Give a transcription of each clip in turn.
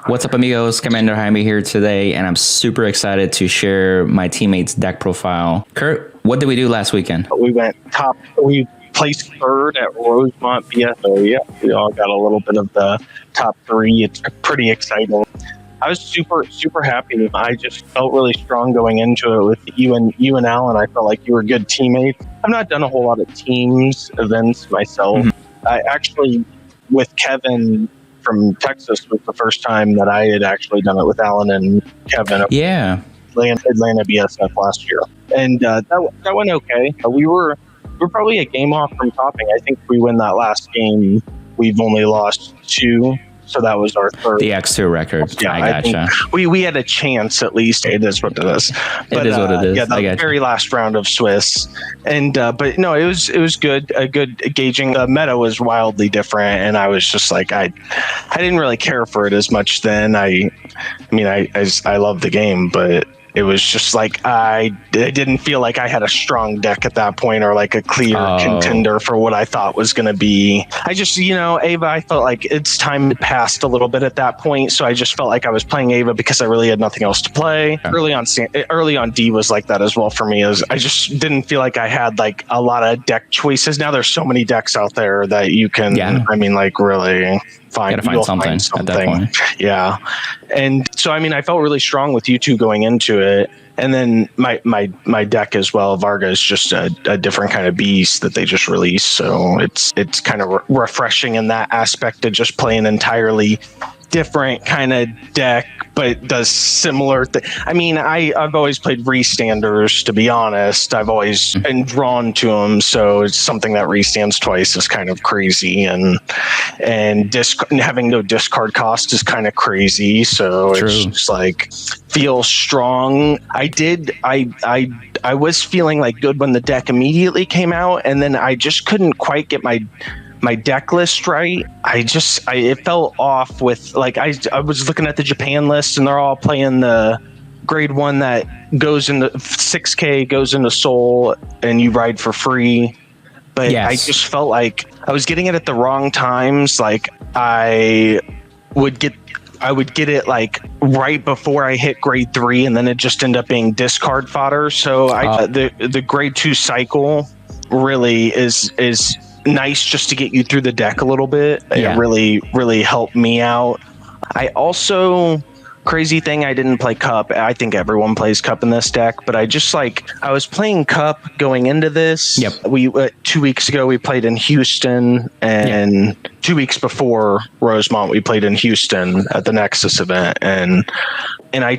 What's up, amigos? Commander Jaime here today, and I'm super excited to share my teammates' deck profile. Curt, what did we do last weekend? We went top. We placed third at Rosemont BSF. So yeah, we all got a little bit of the top three. It's pretty exciting. I was super happy. I just felt really strong going into it with you and Alan. I felt like you were good teammates. I've not done a whole lot of teams events myself. I actually, with Kevin from Texas, was the first time that I had actually done it with Alan and Kevin. Yeah. Atlanta BSF last year, and that went okay. We were probably a game off from topping. I think we win that last game. We've only lost 2. So that was our third. The X2 record. Yeah, I gotcha. We had a chance at least. It is what it is. But, it is what it is. Yeah, the very last round of Swiss, and but no, it was good. A good gauging. The meta was wildly different, and I was just like, I didn't really care for it as much then. I love the game, but it was just like I didn't feel like I had a strong deck at that point, or like a clear contender for what I thought was going to be. I just, Ava, I felt like its time had passed a little bit at that point, so I just felt like I was playing Ava because I really had nothing else to play. Early on, D was like that as well for me. As I just didn't feel like I had like a lot of deck choices. Now there's so many decks out there that you can. Yeah. I mean, like really. Find something at that point. Yeah. And so, I mean, I felt really strong with you two going into it. And then my deck as well, Varga, is just a different kind of beast that they just released. So it's kind of refreshing in that aspect to just play an entirely different kind of deck, but does similar I mean, I've always played restanders, to be honest. I've always been drawn to them, so it's something that restands twice is kind of crazy, and having no discard cost is kind of crazy. So it's just like feel strong. I was feeling like good when the deck immediately came out, and then I just couldn't quite get my deck list right. It fell off with like I was looking at the Japan list, and they're all playing the grade 1 that goes into 6K, goes into Soul, and you ride for free. But yes. I just felt like I was getting it at the wrong times. Like I would get it like right before I hit grade 3, and then it just ended up being discard fodder. So the grade 2 cycle really is nice just to get you through the deck a little bit. Yeah. It really helped me out. I also, crazy thing, I didn't play Cup. I think everyone plays Cup in this deck, but I was playing Cup going into this. Yep. We 2 weeks ago we played in Houston, and 2 weeks before Rosemont we played in Houston at the Nexus event, and I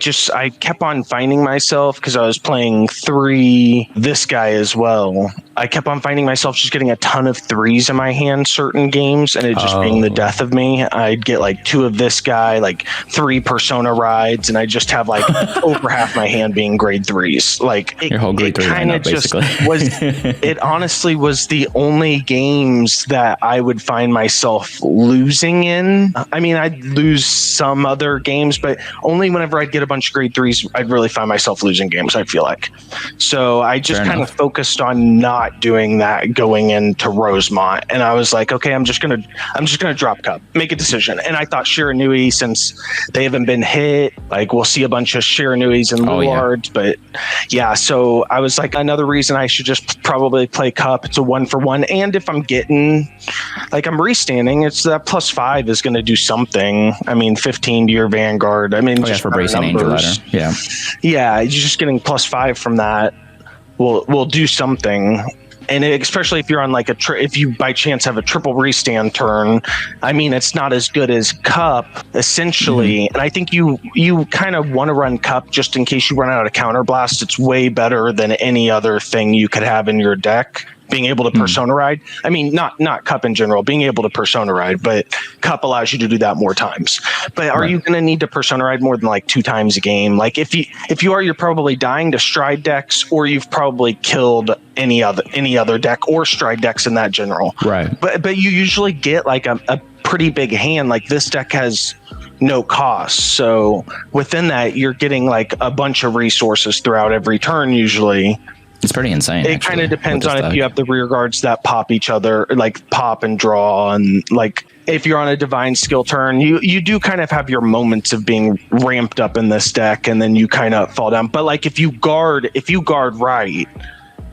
kept on finding myself, because I was playing 3 this guy as well. I kept on finding myself just getting a ton of 3s in my hand certain games, and it just being the death of me. I'd get like 2 of this guy, like 3 Persona rides, and I just have like over half my hand being grade 3s. Like your whole grade 3 kind of just was. It honestly was the only games that I would find myself losing in. I mean, I'd lose some other games, but only whenever I'd get a bunch of grade 3s, I'd really find myself losing games, I feel like. So I just kind of focused on not doing that going into Rosemont, and I was like, okay, I'm just gonna drop Cup, make a decision. And I thought Shiranui, since they haven't been hit, like we'll see a bunch of Shiranuis and Lullards, but yeah, so I was like, another reason I should just probably play Cup. It's a 1-for-1, and if I'm getting, like, I'm restanding, it's that +5 is going to do something. I mean, 15 to your Vanguard. I mean, just for bracing Angel Ladder. Yeah, you're just getting +5 from that. Will do something. And especially if you're on like if you by chance have a triple restand turn, I mean, it's not as good as Cup essentially. And I think you kind of want to run Cup just in case you run out of counterblast. It's way better than any other thing you could have in your deck. Being able to Persona ride. I mean, not Cup in general, being able to Persona ride, but Cup allows you to do that more times. But are you going to need to Persona ride more than like 2 times a game? Like if you are, you're probably dying to Stride decks, or you've probably killed any other deck or Stride decks in that general. Right. But you usually get like a pretty big hand. Like this deck has no cost. So within that, you're getting like a bunch of resources throughout every turn usually. It's pretty insane. It kind of depends on if you have the rear guards that pop each other, like pop and draw, and like if you're on a divine skill turn, you do kind of have your moments of being ramped up in this deck, and then you kind of fall down. But like if you guard right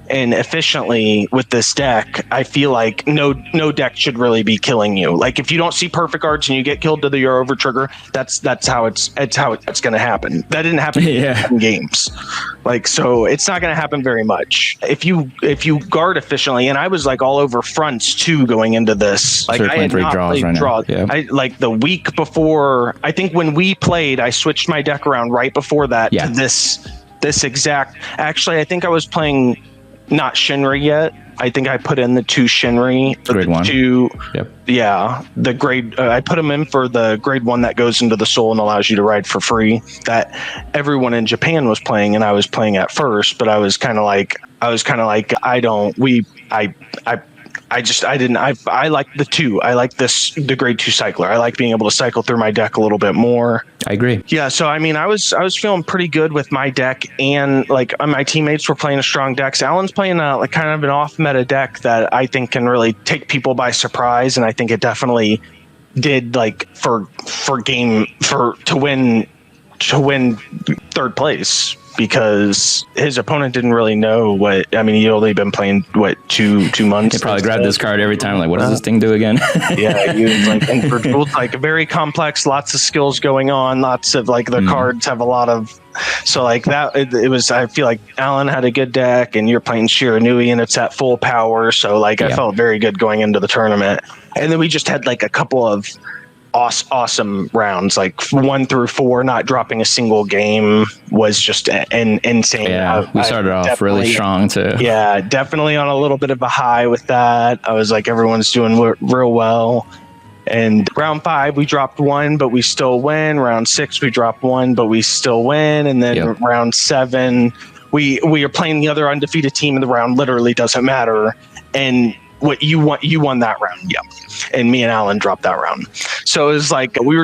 and efficiently with this deck, I feel like no deck should really be killing you. Like if you don't see perfect guards and you get killed to your over trigger, that's how it's going to happen. That didn't happen in games. Like, so it's not going to happen very much if you guard efficiently. And I was like all over fronts too going into this. Like I had not played draws. I like the week before. I think when we played, I switched my deck around right before that to this exact. Actually, I think I was playing. Not Shinri yet. I think I put in the 2 Shinri. Grade 1. Yeah, the grade. I put them in for the grade 1 that goes into the soul and allows you to ride for free. That everyone in Japan was playing, and I was playing at first. But I was kind of like, I like the 2. I like the grade 2 cycler. I like being able to cycle through my deck a little bit more. I agree. Yeah, so I mean, I was feeling pretty good with my deck, and like my teammates were playing a strong deck. Alan's playing like kind of an off meta deck that I think can really take people by surprise, and I think it definitely did like to win 3rd place. Because his opponent didn't really know what. I mean, he'd only been playing two months. He probably grabbed this card every time. Like, what does this thing do again? Yeah, he was like, and for rules, like very complex, lots of skills going on, lots of like the cards have a lot of. So like that, it was. I feel like Alan had a good deck, and you're playing Shiranui, and it's at full power. So like, I felt very good going into the tournament, and then we just had like a couple of awesome rounds, like 1 through 4, not dropping a single game was just insane. Yeah, we started off really strong too. Yeah, definitely on a little bit of a high with that. I was like, everyone's doing real well. And round 5, we dropped 1, but we still win. Round 6, we dropped 1, but we still win. And then round 7, we are playing the other undefeated team, and the round literally doesn't matter. And what you won that round. Yeah. And me and Alan dropped that round. So it was like, we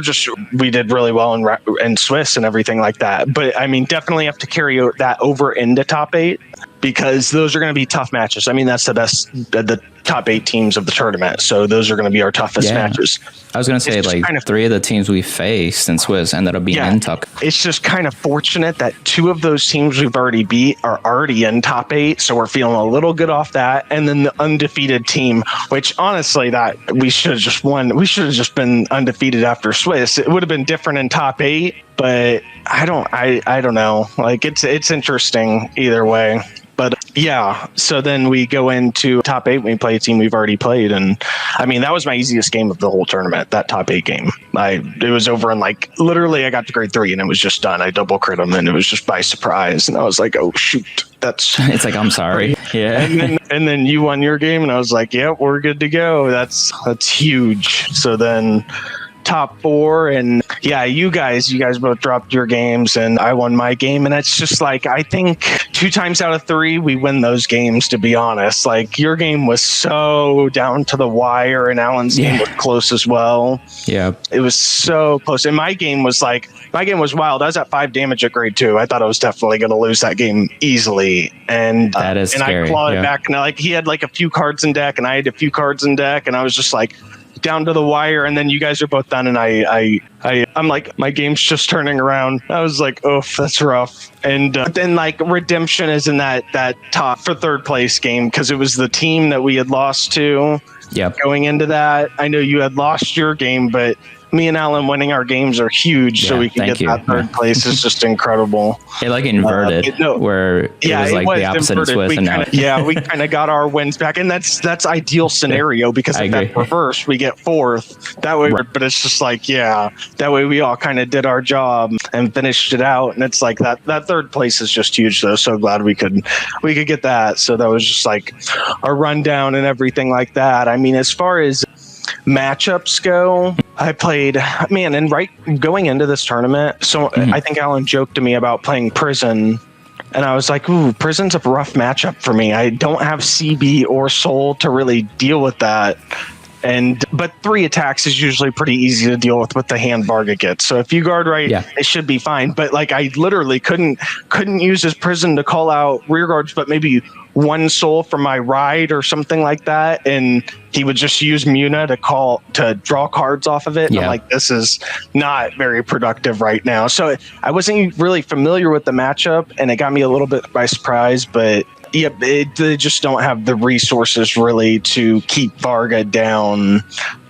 did really well in Swiss and everything like that. But I mean, definitely have to carry that over into top 8, because those are going to be tough matches. I mean, that's the top 8 teams of the tournament. So those are going to be our toughest matches. I was going to say, like, 3 of the teams we faced in Swiss ended up being in top. It's just kind of fortunate that 2 of those teams we've already beat are already in top 8. So we're feeling a little good off that. And then the undefeated team, which honestly, that we should have just won. We should have just been undefeated after Swiss. It would have been different in top 8, but I don't know. Like, it's interesting either way. But yeah, so then we go into top 8. We play a team we've already played, and I mean, that was my easiest game of the whole tournament. That top 8 game, it was over in like literally I got to grade 3 and it was just done. I double crit them and it was just by surprise, and I was like, oh shoot, that's. It's like, I'm sorry. Yeah. And then you won your game, and I was like, yep, we're good to go. That's huge. So then. Top 4, and yeah, you guys both dropped your games and I won my game, and it's just like, I think 2 times out of 3 we win those games, to be honest. Like, your game was so down to the wire, and Alan's game was close as well. Yeah, it was so close, and my game was wild. I was at 5 damage at grade 2. I thought I was definitely going to lose that game easily, and that is scary. I clawed it back, and like, he had like a few cards in deck and I had a few cards in deck, and I was just like down to the wire, and then you guys are both done, and I'm like, my game's just turning around. I was like, oh, that's rough. And then like redemption is in that top for 3rd place game, because it was the team that we had lost to. Yep. Going into that, I know you had lost your game, but me and Alan winning our games are huge, so we can get that 3rd place is just incredible. It like inverted, where it was like the opposite of Swiss, and now we kind of got our wins back, and that's ideal scenario, because if that reverse, we get 4th that way. But it's just like, that way we all kind of did our job and finished it out, and it's like that 3rd place is just huge. Though, so glad we could get that. So that was just like a rundown and everything like that. I mean, as far as matchups go, I played, man, and going into this tournament, so I think Alan joked to me about playing Prison, and I was like, ooh, Prison's a rough matchup for me. I don't have CB or Soul to really deal with that. But 3 attacks is usually pretty easy to deal with the hand Varga gets. So if you guard right, it should be fine. But like, I literally couldn't use his Prison to call out rear guards, but maybe one soul from my ride or something like that, and he would just use Muna to draw cards off of it. And I'm like, this is not very productive right now. So I wasn't really familiar with the matchup, and it got me a little bit by surprise. But yeah, they just don't have the resources really to keep Varga down.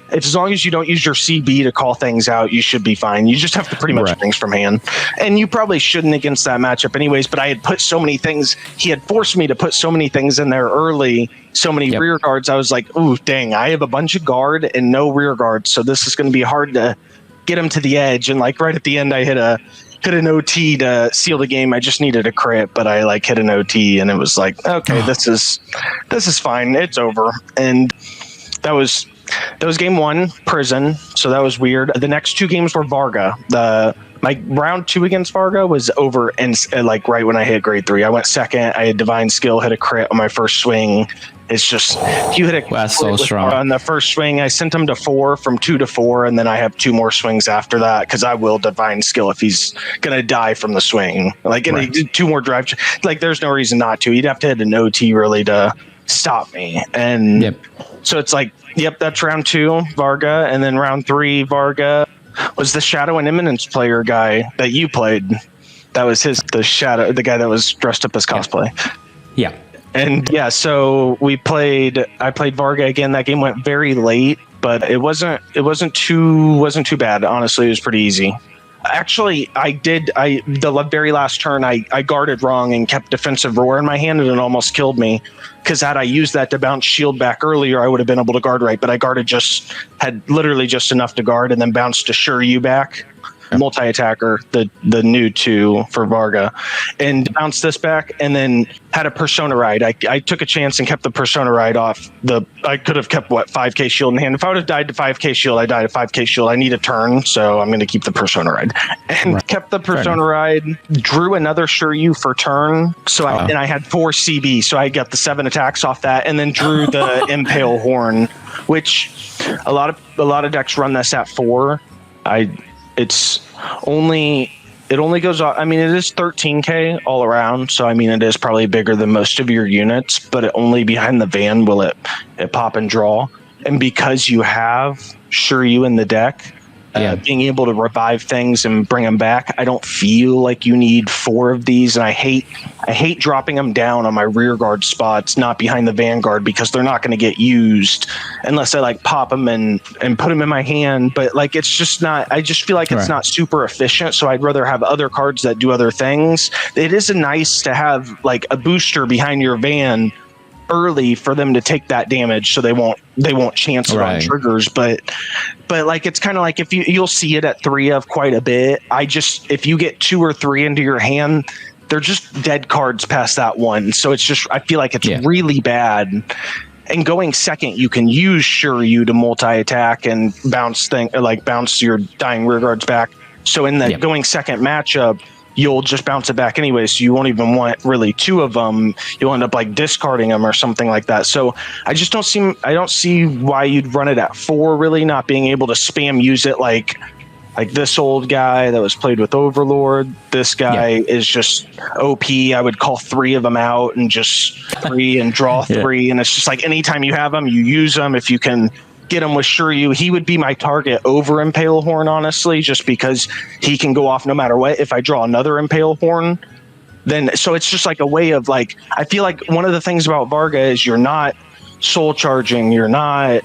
As long as you don't use your CB to call things out, you should be fine. You just have to pretty much things from hand. And you probably shouldn't against that matchup anyways, but I had put so many things. He had forced me to put so many things in there early, so many rear guards. I was like, ooh, dang, I have a bunch of guard and no rear guards. So this is going to be hard to get him to the edge. And like right at the end, I hit an OT to seal the game. I just needed a crit, but I like hit an OT and it was like, okay, this is fine. It's over. And that was game 1, prison. So that was weird. The next 2 games were Varga. My round 2 against Varga was over, and like right when I hit grade 3, I went second. I had divine skill, hit a crit on my first swing. It's just you hit a that's so strong on the first swing. I sent him to 4 from 2 to 4, and then I have 2 more swings after that because I will divine skill if he's gonna die from the swing. Like and he did 2 more drive. Like there's no reason not to. You'd have to hit an OT really to stop me. And so it's like. Yep, that's round 2, Varga, and then round 3, Varga was the Shadow and Imminence player guy that you played. That was the guy that was dressed up as cosplay. Yeah. And yeah, so I played Varga again. That game went very late, but it wasn't too bad. Honestly, it was pretty easy. Actually, the very last turn, I guarded wrong and kept defensive roar in my hand, and it almost killed me. Because had I used that to bounce shield back earlier, I would have been able to guard right. But I had literally just enough to guard and then bounced to sure you back. Multi-attacker, the new 2 for Varga, and bounced this back and then had a persona ride. I took a chance and kept the persona ride off. I could have kept 5k shield in hand. If I would have died to 5k shield, I died to 5k shield. I need a turn, so I'm going to keep the persona ride and kept the persona ride. Drew another sure you for turn, so I had 4 CB, so I got the 7 attacks off that, and then drew the impale horn, which a lot of decks run this at 4. It only goes off. I mean, it is 13k all around, so I mean, it is probably bigger than most of your units, but only behind the van will it pop and draw. And because you have Sure You in the deck, being able to revive things and bring them back, I don't feel like you need 4 of these, and I hate dropping them down on my rear guard spots, not behind the vanguard, because they're not going to get used unless I like pop them and put them in my hand. But like it's just not. I just feel like it's not super efficient. So I'd rather have other cards that do other things. It is nice to have like a booster behind your van early for them to take that damage, so they won't chance it on triggers, but like it's kind of like if you'll see it at 3 of quite a bit. If you get 2 or 3 into your hand, they're just dead cards past that 1, so it's just I feel like it's really bad. And going second, you can use Sure You to multi-attack and bounce your dying rear guards back. So in the going second matchup, you'll just bounce it back anyway, so you won't even want really 2 of them. You'll end up like discarding them or something like that. So I don't see why you'd run it at 4, really, not being able to spam use it like this old guy that was played with Overlord. This guy is just OP. I would call 3 of them out and just 3 and draw 3. And it's just like anytime you have them, you use them. If you can get him with Sure You, he would be my target over Impale Horn, honestly, just because he can go off no matter what. If I draw another Impale Horn, then so it's just like a way of like, I feel like one of the things about Varga is you're not soul charging, you're not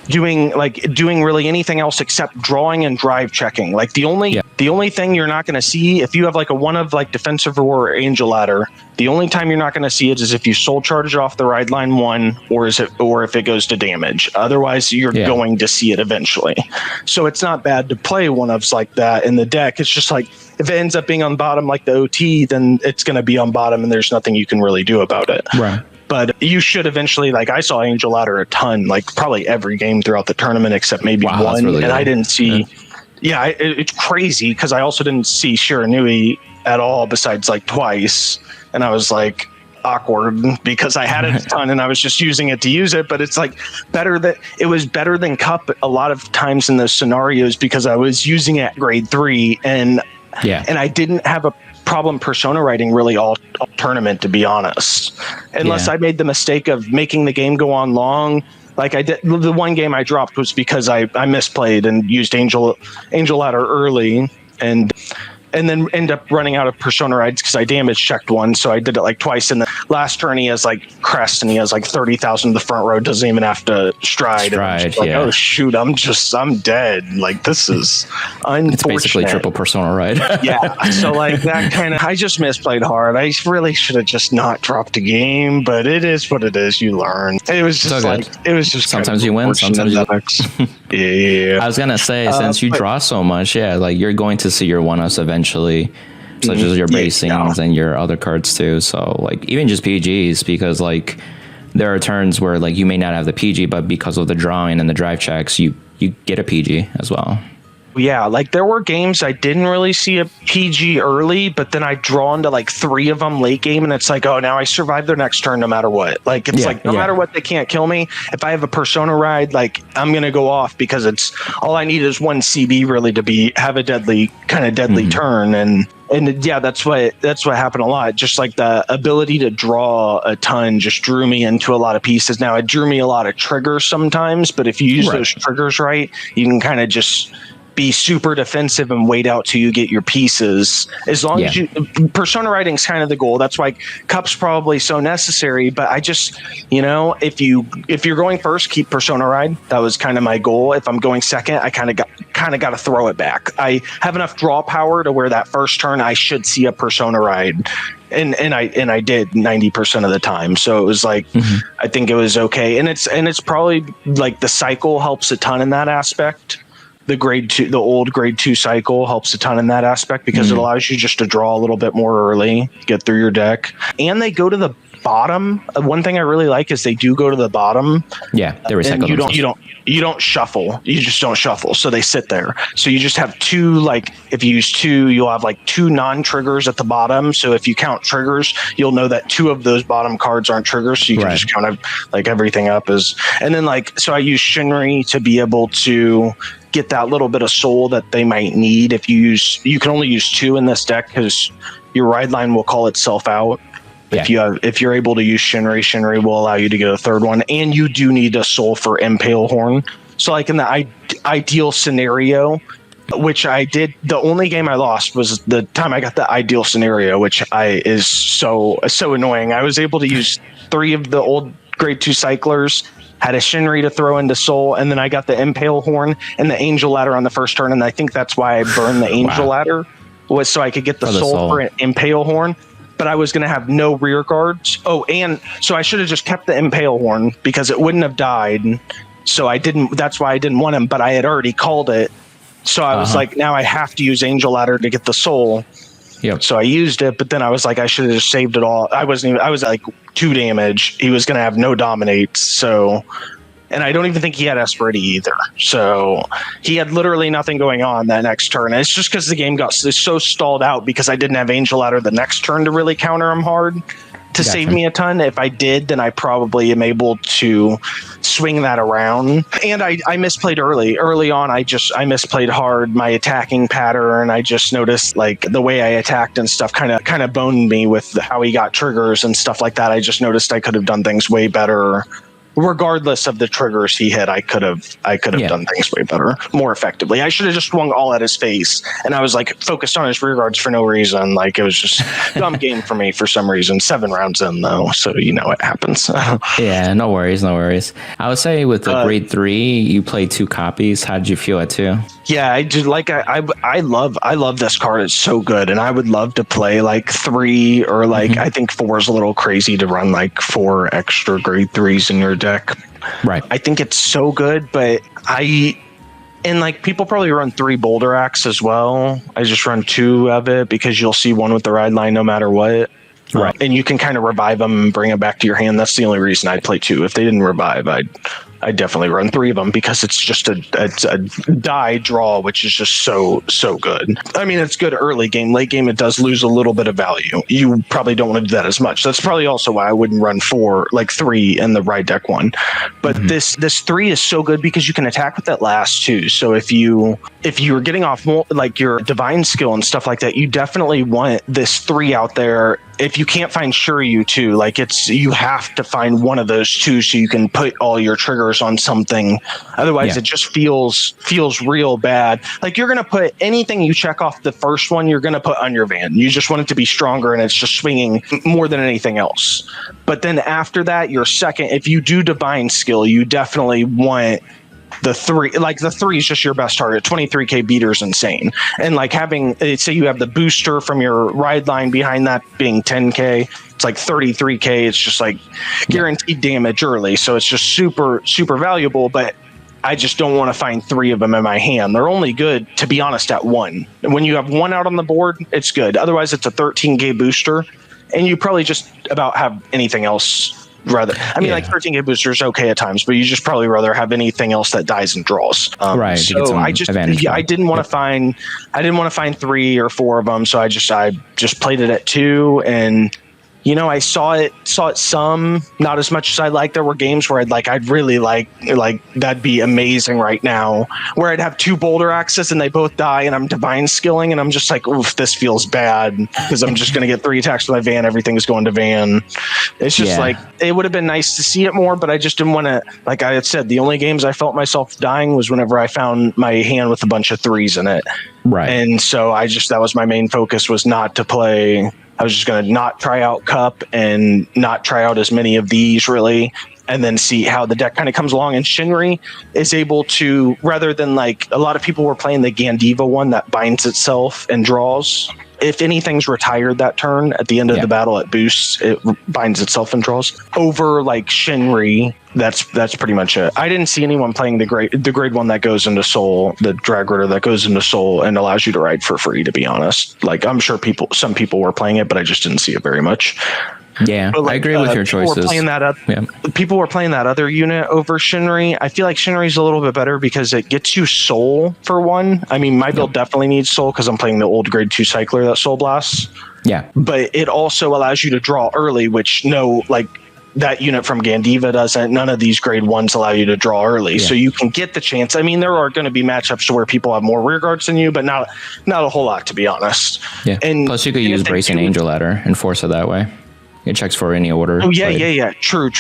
doing really anything else except drawing and drive checking. Like the only thing you're not going to see if you have like a 1 of like defensive roar or angel ladder, the only time you're not going to see it is if you soul charge it off the ride line 1 or if it goes to damage. Otherwise you're going to see it eventually. So it's not bad to play 1-ofs like that in the deck. It's just like if it ends up being on bottom like the OT, then it's going to be on bottom and there's nothing you can really do about it. Right. But you should eventually, like I saw Angel Ladder a ton, like probably every game throughout the tournament except maybe 1. Really and I didn't see, it's crazy because I also didn't see Shiranui at all besides like twice. And I was like awkward because I had it a ton and I was just using it to use it. But it's like it was better than Cup a lot of times in those scenarios because I was using it at grade 3 and I didn't have a problem persona writing really all tournament, to be honest, unless I made the mistake of making the game go on long. Like I did, the one game I dropped was because I misplayed and used Angel Ladder early, and then end up running out of persona rides because I damage checked one. So I did it like twice. In the last turn, he has like crest and he has like 30,000 in the front row. Doesn't even have to stride. Like, oh shoot, I'm dead. Like, this is unfortunate. It's basically triple persona ride. Yeah. So like that kind of, I just misplayed hard. I really should have just not dropped a game, but it is what it is. You learn. It was just it was just sometimes you win, sometimes you lose. Yeah. I was gonna say, since you draw so much, like you're going to see your one-ups eventually, such as your basings and your other cards too. So like even just PGs, because like there are turns where like you may not have the PG, but because of the drawing and the drive checks, you get a PG as well. Yeah, like there were games I didn't really see a PG early, but then I draw into like 3 of them late game, and it's like, oh, now I survive their next turn no matter what. Like it's like no matter what, they can't kill me. If I have a persona ride, like I'm gonna go off because it's all I need is one CB really to have a deadly turn, and yeah, that's what happened a lot. Just like the ability to draw a ton just drew me into a lot of pieces. Now it drew me a lot of triggers sometimes, but if you use those triggers right, you can kind of just be super defensive and wait out till you get your pieces. As long as you persona writing is kind of the goal. That's why Cup's probably so necessary. But I just, if you're going first, keep persona ride. That was kind of my goal. If I'm going second, I kind of got to throw it back. I have enough draw power to where that first turn I should see a persona ride. And I did 90% of the time. So it was like, I think it was okay. And it's probably like the cycle helps a ton in that aspect. The old grade 2 cycle helps a ton in that aspect because it allows you just to draw a little bit more early, get through your deck. And they go to the bottom. One thing I really like is they do go to the bottom. Yeah, they recycle. You don't shuffle. You just don't shuffle. So they sit there. So you just have 2, like if you use 2, you'll have like 2 non-triggers at the bottom. So if you count triggers, you'll know that 2 of those bottom cards aren't triggers. So you can just count like everything up and then like, so I use Shinri to be able to get that little bit of soul that they might need. You can only use 2 in this deck because your ride line will call itself out. If you're able to use Shinri will allow you to get a 3rd one, and you do need a soul for Impale Horn. So like in the ideal scenario, which I did, the only game I lost was the time I got the ideal scenario, which is so annoying. I was able to use 3 of the old grade 2 cyclers, had a Shinri to throw into soul, and then I got the Impale Horn and the Angel Ladder on the first turn, and I think that's why I burned the Angel Ladder, was so I could get the soul for an Impale Horn. But I was going to have no rear guards. Oh, and so I should have just kept the Impale Horn because it wouldn't have died. So I didn't. That's why I didn't want him. But I had already called it. So I was like, now I have to use Angel Ladder to get the soul. Yep. So I used it, but then I was like, I should have just saved it all. I was like 2 damage. He was going to have no dominates. So, and I don't even think he had Esperity either. So he had literally nothing going on that next turn. And it's just because the game got so stalled out because I didn't have Angel Ladder the next turn to really counter him hard to save me a ton. If I did, then I probably am able to swing that around. And I misplayed early on. I misplayed hard my attacking pattern. I just noticed like the way I attacked and stuff kind of boned me with how he got triggers and stuff like that. I just noticed I could have done things way better. Regardless of the triggers he hit, I could have done things way better, more effectively. I should have just swung all at his face, and I was like focused on his rear guards for no reason. Like it was just dumb game for me for some reason. 7 rounds in though, so it happens. Yeah, no worries. I would say with the grade 3, you played 2 copies. How did you feel at 2? Yeah, I did. Like I love this card. It's so good, and I would love to play like 3 or like I think 4 is a little crazy to run like 4 extra grade 3s in your deck. Right. I think it's so good, but like people probably run 3 Boulder Axe as well. I just run 2 of it because you'll see one with the ride line no matter what. Right. And you can kind of revive them and bring them back to your hand. That's the only reason I'd play 2. If they didn't revive, I'd I definitely run 3 of them because it's just a die draw, which is just so good. I mean, it's good early game. Late game, it does lose a little bit of value. You probably don't want to do that as much. That's probably also why I wouldn't run 3 in the ride deck one. But this 3 is so good because you can attack with that last 2. So if you're getting off like your divine skill and stuff like that, you definitely want this 3 out there. If you can't find Shiryu too, like you have to find one of those 2 so you can put all your triggers on something. Otherwise, it just feels real bad. Like you're gonna put anything you check off the first one, you're gonna put on your van. You just want it to be stronger, and it's just swinging more than anything else. But then after that, your second, if you do divine skill, you definitely want the 3. Like the 3 is just your best target. 23k beater is insane. And like having, say you have the booster from your ride line behind that being 10k, it's like 33k. It's just like guaranteed damage early. So it's just super valuable. But I just don't want to find 3 of them in my hand. They're only good, to be honest, at 1. When you have 1 out on the board, it's good. Otherwise, it's a 13k booster, and you probably just about have anything else. Rather, I mean, like 13k booster is okay at times, but you just probably rather have anything else that dies and draws. Right. So I didn't want to find 3 or 4 of them. So I just played it at 2, and I saw it some, not as much as I like. There were games where I'd really like that'd be amazing right now, where I'd have 2 boulder axes and they both die, and I'm divine skilling, and I'm just like, oof, this feels bad because I'm just gonna get 3 attacks with my van. Everything's going to van. It's just like, it would have been nice to see it more, but I just didn't want to. Like I had said, the only games I felt myself dying was whenever I found my hand with a bunch of 3s in it. Right. And so that was my main focus, was not to play. I was just going to not try out Cup and not try out as many of these really, and then see how the deck kind of comes along. And Shinri is able to, rather than like a lot of people were playing the Gandiva one that binds itself and draws. If anything's retired that turn at the end of the battle, it boosts, it binds itself and draws. Over like Shinri, that's pretty much it. I didn't see anyone playing the grade 1 that goes into Soul, the drag rider that goes into Soul and allows you to ride for free, to be honest. Like I'm sure some people were playing it, but I just didn't see it very much. Yeah, I agree with your choices. People were playing that other unit over Shinri. I feel like Shinri's a little bit better because it gets you Soul for 1. I mean, my build definitely needs Soul because I'm playing the old grade 2 cycler that Soul blasts. Yeah. But it also allows you to draw early, which that unit from Gandiva doesn't. None of these grade 1s allow you to draw early. So you can get the chance. I mean, there are going to be matchups to where people have more rear guards than you, but not a whole lot, to be honest. Yeah. And plus you could use Bracing Angel Ladder and force it that way. It checks for any order. Oh, yeah. True.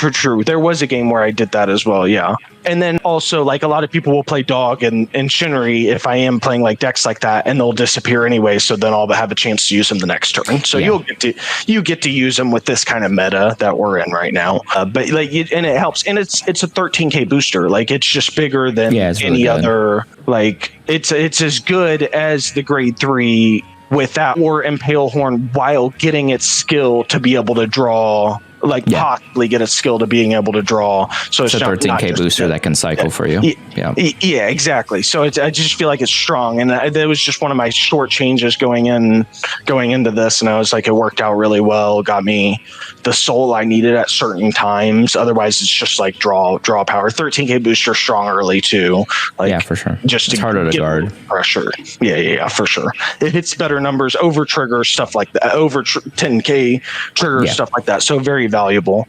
There was a game where I did that as well, yeah. And then also, like, a lot of people will play Dog and Shinri if I am playing, like, decks like that, and they'll disappear anyway, so then I'll have a chance to use them the next turn. So you get to use them with this kind of meta that we're in right now. But, like, and it helps. And it's a 13k booster. Like, it's just bigger than any other. Like, it's as good as the grade 3 with that or Impale Horn while getting its skill to be able to draw, possibly get its skill to being able to draw. So it's a 13k booster that can cycle for you. Yeah, exactly. So I just feel like it's strong, and that was just one of my short changes going into this, and I was like, it worked out really well. Got me the Soul I needed at certain times. Otherwise, it's just like draw power. 13k booster strong early too. Like, for sure. Just it's to harder to guard. Pressure. Yeah, for sure. It hits better numbers, over trigger stuff like that, over 10k trigger stuff like that. So very valuable.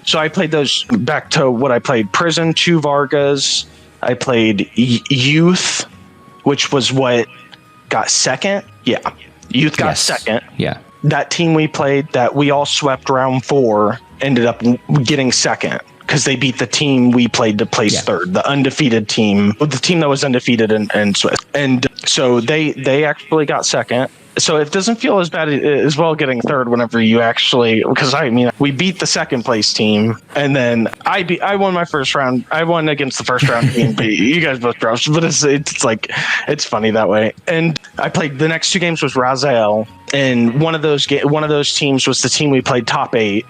So I played those. Back to what I played: Prison, 2 Vargas. I played Youth, which was what got second. Yeah, Youth got second. Yeah. That team we played, that we all swept round 4, ended up getting second because they beat the team we played to place third, the undefeated team, the team that was undefeated in Swiss. And so they actually got second. So it doesn't feel as bad as well getting third whenever you actually, because I mean, we beat the second place team, and then I won my first round. I won against the first round team, but you guys both dropped. But it's like, it's funny that way. And I played the next 2 games was Raziel, and one of those teams was the team we played top 8.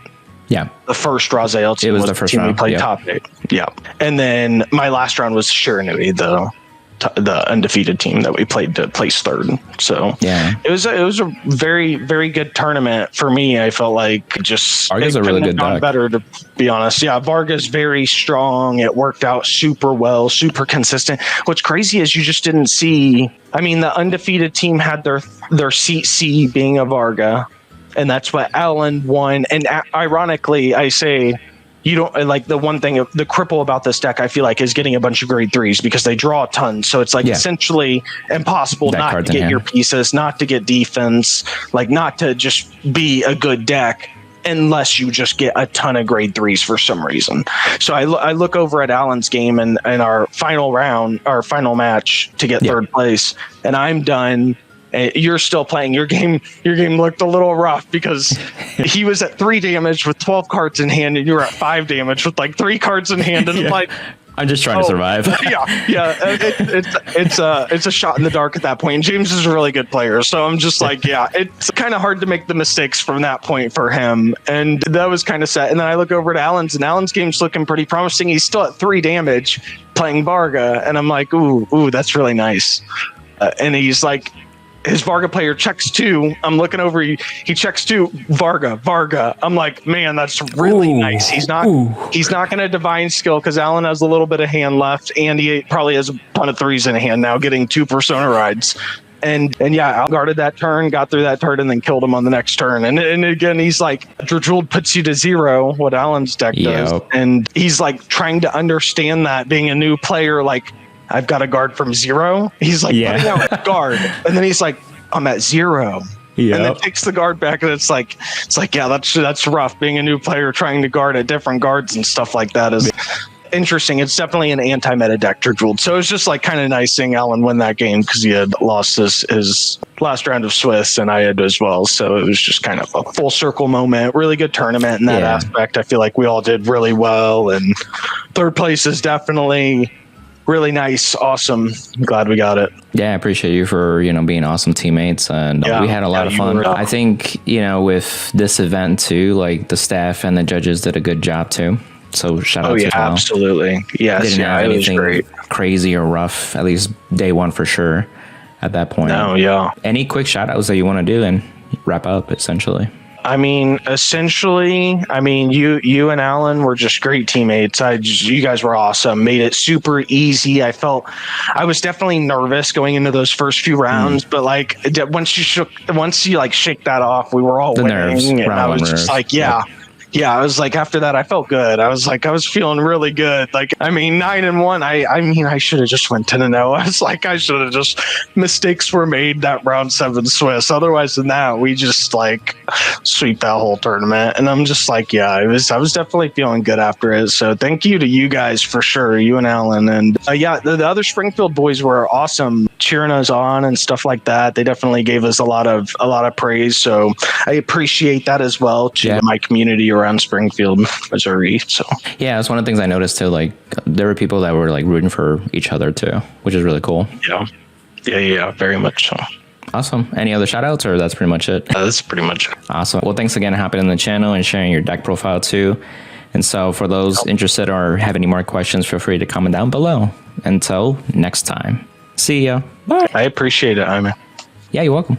Yeah. The first Raziel team was the first team round. We played top 8. Yeah. And then my last round was Shiranui, though. the undefeated team that we played to place third. So yeah, it was a very, very good tournament for me. I felt like just Varga's a really good deck. Better, to be honest. Yeah, Varga's very strong. It worked out super well, super consistent. What's crazy is you just didn't see. I mean, the undefeated team had their seat C being a Varga, and that's what Alan won. And ironically, I say, you don't like the one thing, the cripple about this deck, I feel like, is getting a bunch of grade 3s because they draw a ton. So it's like essentially impossible not to get your pieces, not to get defense, like not to just be a good deck unless you just get a ton of grade 3s for some reason. So I look over at Alan's game and our final round, our final match to get third place, and I'm done. You're still playing your game. Your game looked a little rough because he was at 3 damage with 12 cards in hand, and you were at 5 damage with like 3 cards in hand. And like, I'm just trying to survive. It's a shot in the dark at that point. And James is a really good player, so I'm just like, it's kind of hard to make the mistakes from that point for him, and that was kind of sad. And then I look over at Alan's, and Alan's game's looking pretty promising. He's still at 3 damage playing Varga, and I'm like, ooh, that's really nice. And he's like, his Varga player checks 2. I'm looking over. He checks 2. Varga. I'm like, man, that's really nice. He's not going to divine skill because Alan has a little bit of hand left, and he probably has a ton of 3s in hand now, getting 2 persona rides. And yeah, I guarded that turn, got through that turn, and then killed him on the next turn. And again, he's like, Dredrewd puts you to 0, what Alan's deck does. And he's like trying to understand that being a new player, like, I've got a guard from 0. He's like, putting out a guard. And then he's like, I'm at 0. And then takes the guard back. And it's like, yeah, that's rough. Being a new player, trying to guard at different guards and stuff like that is interesting. It's definitely an anti-meta deck, Dredrewd. So it's just like kind of nice seeing Alan win that game because he had lost his last round of Swiss, and I had as well. So it was just kind of a full circle moment. Really good tournament in that aspect. I feel like we all did really well. And third place is definitely really nice. Awesome. I'm glad we got it. Yeah, I appreciate you for, being awesome teammates, and we had a lot of fun. I think, with this event too, like the staff and the judges did a good job too. So shout out to you. Absolutely. Yes. Didn't have anything crazy or rough, at least day one for sure at that point. No, yeah. Any quick shout outs that you want to do and wrap up essentially? I mean, essentially, you and Alan were just great teammates. You guys were awesome. Made it super easy. I was definitely nervous going into those first few rounds, but like once you shake that off, we were all winning. Nerves, and I was just like, I was like, after that, I felt good. I was feeling really good. Like, 9-1. I should have just went 10-0. I was like, I should have just, mistakes were made that round 7 Swiss. Otherwise than that, we just like sweep that whole tournament. And I'm just like, I was definitely feeling good after it. So thank you to you guys for sure, you and Alan. And the other Springfield boys were awesome, cheering us on and stuff like that. They definitely gave us a lot of praise. So I appreciate that as well to my community around Springfield, Missouri. So that's one of the things I noticed too. Like there were people that were like rooting for each other too, which is really cool. Yeah, very much so. Awesome. Any other shout outs, or that's pretty much it? That's pretty much it. Awesome. Well, thanks again for hopping in the channel and sharing your deck profile too. And so for those interested or have any more questions, feel free to comment down below. Until next time, see ya. Bye. I appreciate it, Iman. Yeah, you're welcome.